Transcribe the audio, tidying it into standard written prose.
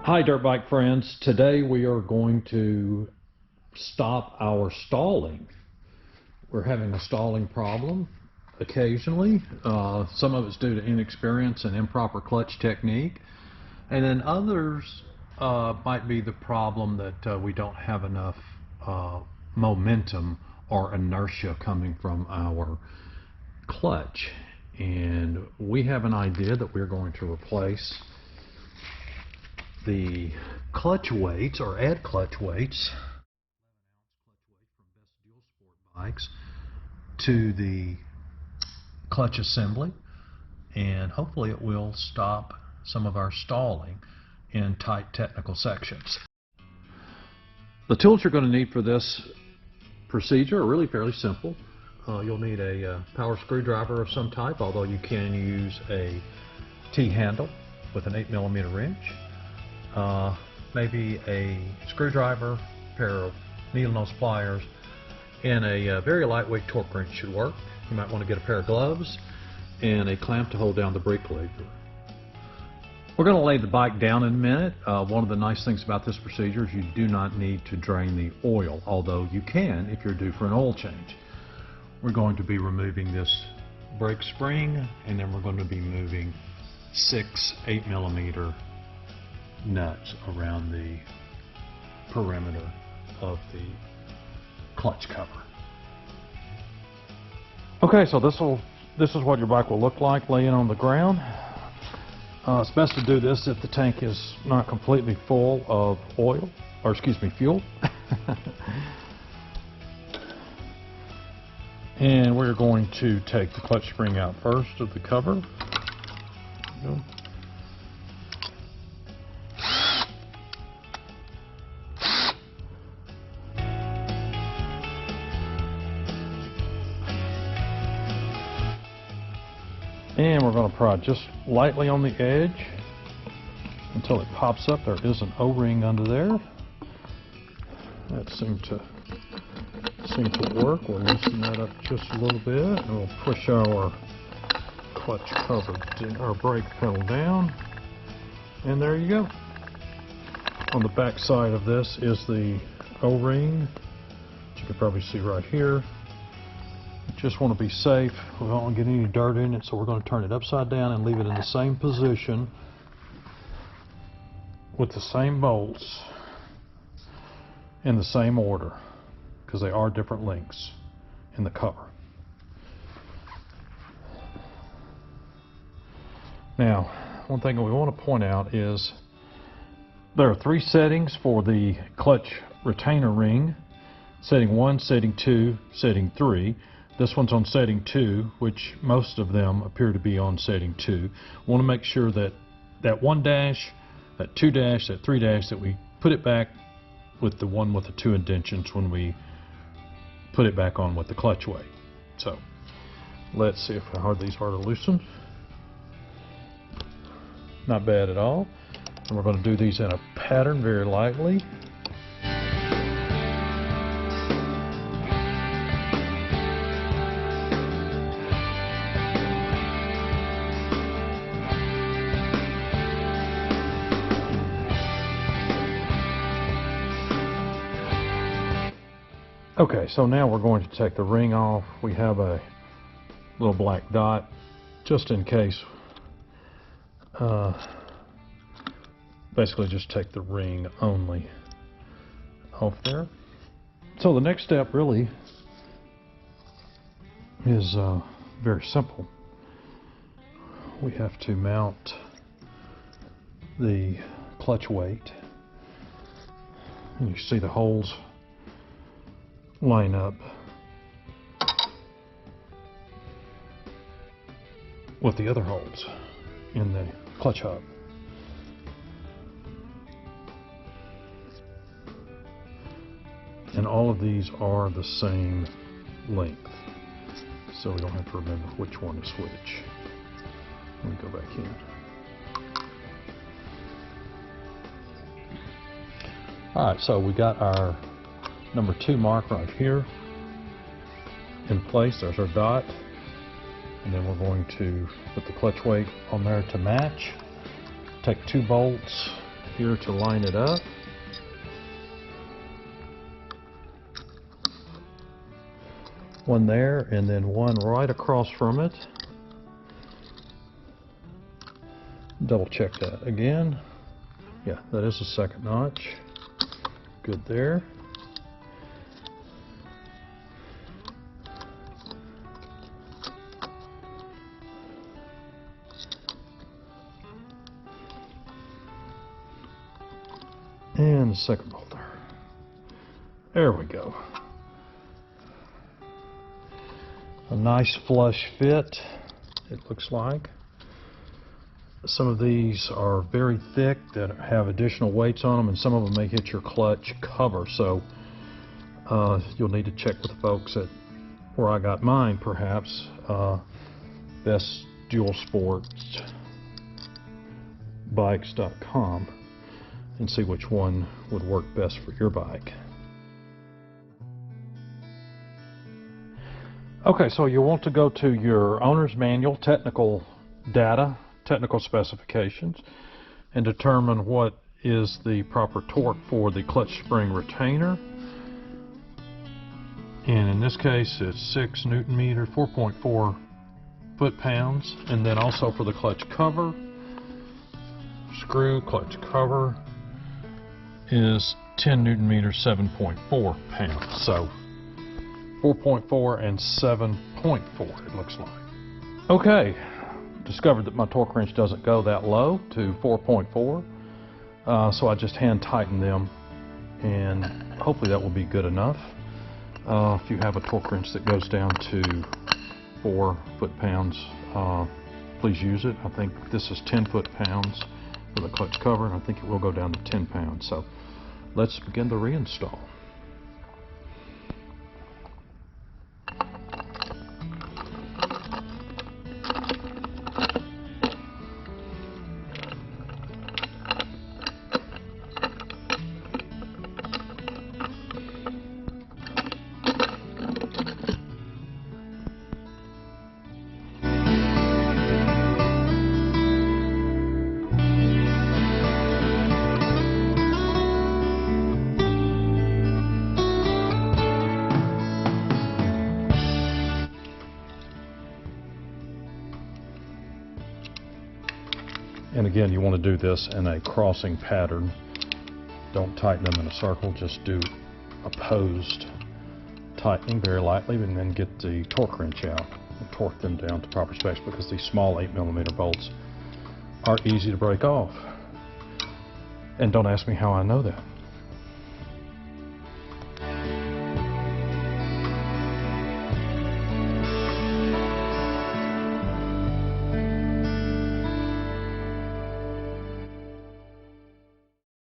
Hi dirt bike friends, today we are going to stop our stalling. We're having a stalling problem occasionally. Some of it's due to inexperience and improper clutch technique, and then others might be the problem that we don't have enough momentum or inertia coming from our clutch. And we have an idea that we're going to replace the clutch weights, or add clutch weights, bikes to the clutch assembly, and hopefully it will stop some of our stalling in tight technical sections. The tools you're going to need for this procedure are really fairly simple. You'll need a power screwdriver of some type, although you can use a T-handle with an 8mm wrench. Maybe a screwdriver, a pair of needle nose pliers, and a very lightweight torque wrench should work. You might want to get a pair of gloves and a clamp to hold down the brake lever. We're going to lay the bike down in a minute. One of the nice things about this procedure is you do not need to drain the oil, although you can if you're due for an oil change. We're going to be removing this brake spring, and then we're going to be moving 6 8mm nuts around the perimeter of the clutch cover. Okay, so this is what your bike will look like laying on the ground. It's best to do this if the tank is not completely full of oil, or excuse me, fuel. And we're going to take the clutch spring out first of the cover. And we're going to prod just lightly on the edge until it pops up. There is an O-ring under there. That seemed to work. We'll loosen that up just a little bit, and we'll push our clutch cover, our brake pedal down, and there you go. On the back side of this is the O-ring, which you can probably see right here. Just want to be safe. We don't want to get any dirt in it, so we're going to turn it upside down and leave it in the same position with the same bolts in the same order, because they are different lengths in the cover. Now, one thing we want to point out is there are 3 settings for the clutch retainer ring: setting 1, setting 2, setting 3. This one's on setting 2, which most of them appear to be on setting 2. We want to make sure that that 1 dash, that 2 dash, that 3 dash, that we put it back with the one with the 2 indentions when we put it back on with the clutch weight. So let's see how hard these are to loosen. Not bad at all. And we're going to do these in a pattern very lightly. Okay, so now we're going to take the ring off. We have a little black dot just in case. Basically just take the ring only off there. So the next step really is very simple. We have to mount the clutch weight, and you see the holes line up with the other holes in the clutch hub. And all of these are the same length, so we don't have to remember which one is which. Let me go back in. Alright, so we got our number 2 mark right here in place. There's our dot, and then we're going to put the clutch weight on there to match. Take 2 bolts here to line it up. One there, and then one right across from it. Double check that again. Yeah, that is the second notch. Good there. And the second bolter. There we go. A nice flush fit, it looks like. Some of these are very thick that have additional weights on them, and some of them may hit your clutch cover, so you'll need to check with the folks at where I got mine, perhaps, bestdualsportsbikes.com, and see which one would work best for your bike. Okay, so you'll want to go to your owner's manual, technical data, technical specifications, and determine what is the proper torque for the clutch spring retainer. And in this case, it's 6 Newton meter, 4.4 foot-pounds, and then also for the clutch cover, screw clutch cover is 10 Newton meters, 7.4 pounds. So 4.4 and 7.4 it looks like. Okay, discovered that my torque wrench doesn't go that low to 4.4, so I just hand tighten them, and hopefully that will be good enough. If you have a torque wrench that goes down to 4 foot-pounds, please use it. I think this is 10 foot-pounds for the clutch cover, and I think it will go down to 10 pounds. So let's begin the reinstall. And again, you want to do this in a crossing pattern. Don't tighten them in a circle, just do opposed tightening very lightly, and then get the torque wrench out and torque them down to proper specs, because these small 8mm bolts are easy to break off. And don't ask me how I know that.